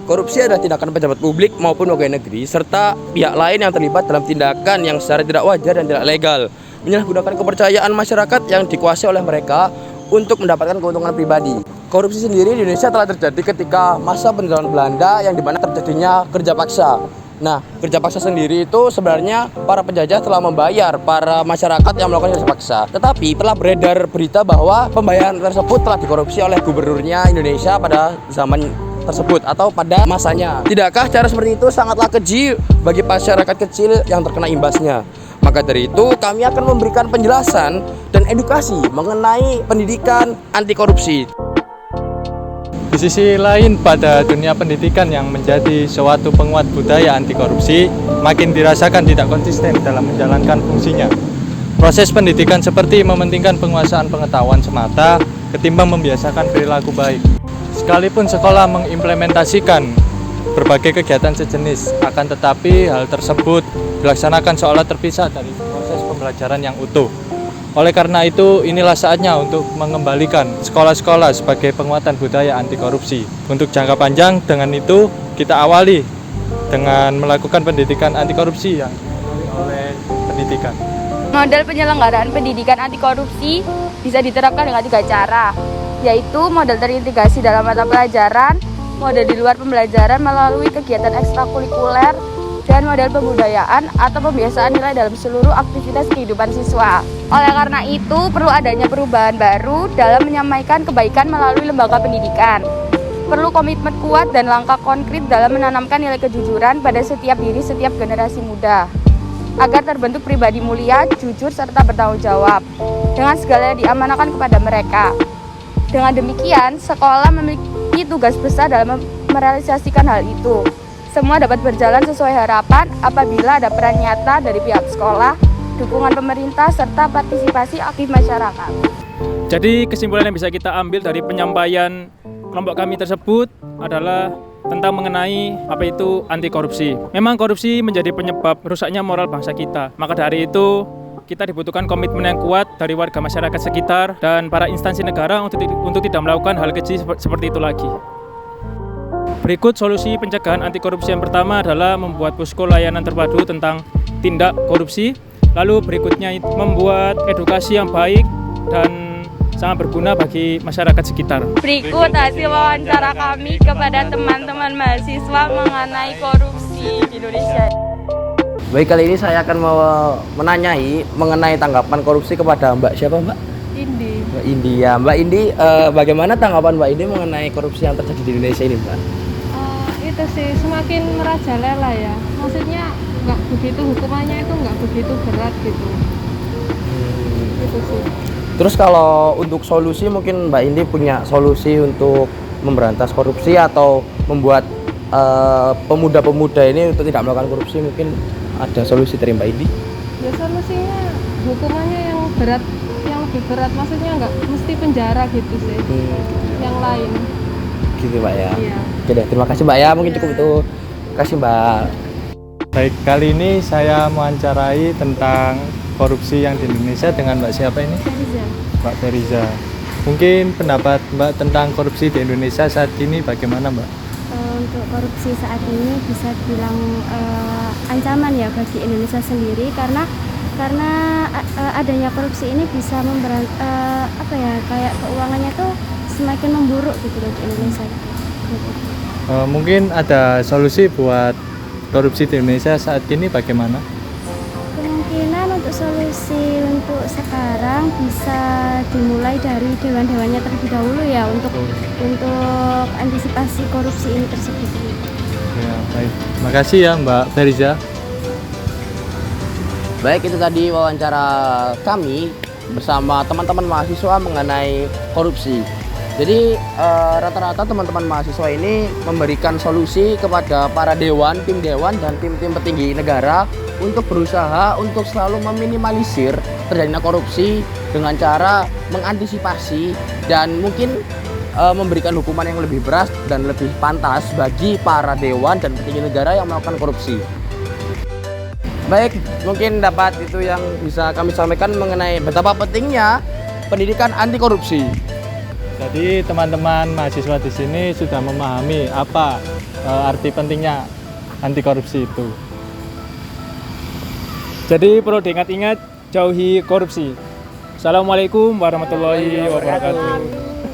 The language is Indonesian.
Korupsi adalah tindakan pejabat publik maupun pegawai negeri serta pihak lain yang terlibat dalam tindakan yang secara tidak wajar dan tidak legal, menyalahgunakan kepercayaan masyarakat yang dikuasai oleh mereka untuk mendapatkan keuntungan pribadi. Korupsi sendiri di Indonesia telah terjadi ketika masa penjajahan Belanda yang dimana terjadinya kerja paksa. Nah, kerja paksa sendiri itu sebenarnya para penjajah telah membayar para masyarakat yang melakukan kerja paksa. Tetapi telah beredar berita bahwa pembayaran tersebut telah dikorupsi oleh gubernurnya Indonesia pada zaman tersebut atau pada masanya. Tidakkah cara seperti itu sangatlah keji bagi masyarakat kecil yang terkena imbasnya? Maka dari itu kami akan memberikan penjelasan dan edukasi mengenai pendidikan anti korupsi. Di sisi lain, pada dunia pendidikan yang menjadi suatu penguat budaya anti korupsi, makin dirasakan tidak konsisten dalam menjalankan fungsinya. Proses pendidikan seperti mementingkan penguasaan pengetahuan semata ketimbang membiasakan perilaku baik. Sekalipun sekolah mengimplementasikan berbagai kegiatan sejenis, akan tetapi hal tersebut dilaksanakan seolah terpisah dari proses pembelajaran yang utuh. Oleh karena itu, inilah saatnya untuk mengembalikan sekolah-sekolah sebagai penguatan budaya anti korupsi. Untuk jangka panjang, dengan itu kita awali dengan melakukan pendidikan anti korupsi yang diawali oleh pendidikan. Model penyelenggaraan pendidikan anti korupsi bisa diterapkan dengan 3 cara, yaitu model terintegrasi dalam mata pelajaran, model di luar pembelajaran melalui kegiatan ekstrakurikuler, dan model pembudayaan atau pembiasaan nilai dalam seluruh aktivitas kehidupan siswa. Oleh karena itu, perlu adanya perubahan baru dalam menyampaikan kebaikan melalui lembaga pendidikan. Perlu komitmen kuat dan langkah konkret dalam menanamkan nilai kejujuran pada setiap diri setiap generasi muda, agar terbentuk pribadi mulia, jujur, serta bertanggung jawab dengan segala yang diamanahkan kepada mereka. Dengan demikian, sekolah memiliki tugas besar dalam merealisasikan hal itu. Semua dapat berjalan sesuai harapan apabila ada peran nyata dari pihak sekolah, dukungan pemerintah, serta partisipasi aktif masyarakat. Jadi kesimpulan yang bisa kita ambil dari penyampaian kelompok kami tersebut adalah tentang mengenai apa itu anti korupsi. Memang korupsi menjadi penyebab rusaknya moral bangsa kita. Maka dari itu kita dibutuhkan komitmen yang kuat dari warga masyarakat sekitar dan para instansi negara untuk tidak melakukan hal keji seperti itu lagi. Berikut solusi pencegahan anti korupsi yang pertama adalah membuat posko layanan terpadu tentang tindak korupsi. Lalu berikutnya membuat edukasi yang baik dan sangat berguna bagi masyarakat sekitar. Berikut hasil wawancara kami kepada teman-teman mahasiswa mengenai korupsi di Indonesia. Baik, kali ini saya akan menanyai mengenai tanggapan korupsi kepada Mbak siapa, Mbak? Indi. Mbak Indi ya. Mbak Indi, bagaimana tanggapan Mbak Indi mengenai korupsi yang terjadi di Indonesia ini, Mbak? Itu sih semakin merajalela ya. Maksudnya nggak begitu, hukumannya itu nggak begitu berat gitu. Itu sih. Terus kalau untuk solusi, mungkin Mbak Indi punya solusi untuk memberantas korupsi atau membuat pemuda-pemuda ini untuk tidak melakukan korupsi, mungkin ada solusi dari Mbak Indi? Ya solusinya hukumannya yang berat, yang lebih berat. Maksudnya nggak mesti penjara gitu sih. Yang lain. Gitu Mbak ya. Iya. Oke deh, terima kasih Mbak ya. Mungkin cukup itu. Terima kasih Mbak. Baik, kali ini saya mewawancarai tentang korupsi yang di Indonesia dengan Mbak siapa ini? Feriza. Mbak Feriza. Mungkin pendapat Mbak tentang korupsi di Indonesia saat ini bagaimana, Mbak? Untuk korupsi saat ini bisa dibilang ancaman ya bagi Indonesia sendiri karena adanya korupsi ini bisa kayak keuangannya tuh semakin memburuk gitu loh di Indonesia. Mungkin ada solusi buat korupsi di Indonesia saat ini bagaimana? Kemungkinan untuk solusi untuk sekarang bisa dimulai dari dewan-dewannya terlebih dahulu ya untuk antisipasi korupsi ini tersebut. Ya, baik. Terima kasih ya Mbak Feriza. Baik, itu tadi wawancara kami bersama teman-teman mahasiswa mengenai korupsi. Jadi rata-rata teman-teman mahasiswa ini memberikan solusi kepada para dewan, tim dewan dan tim-tim petinggi negara untuk berusaha untuk selalu meminimalisir terjadinya korupsi dengan cara mengantisipasi dan mungkin memberikan hukuman yang lebih berat dan lebih pantas bagi para dewan dan petinggi negara yang melakukan korupsi. Baik, mungkin dapat itu yang bisa kami sampaikan mengenai betapa pentingnya pendidikan anti korupsi. Jadi teman-teman mahasiswa di sini sudah memahami apa arti pentingnya anti korupsi itu. Jadi perlu diingat-ingat, jauhi korupsi. Assalamualaikum warahmatullahi wabarakatuh.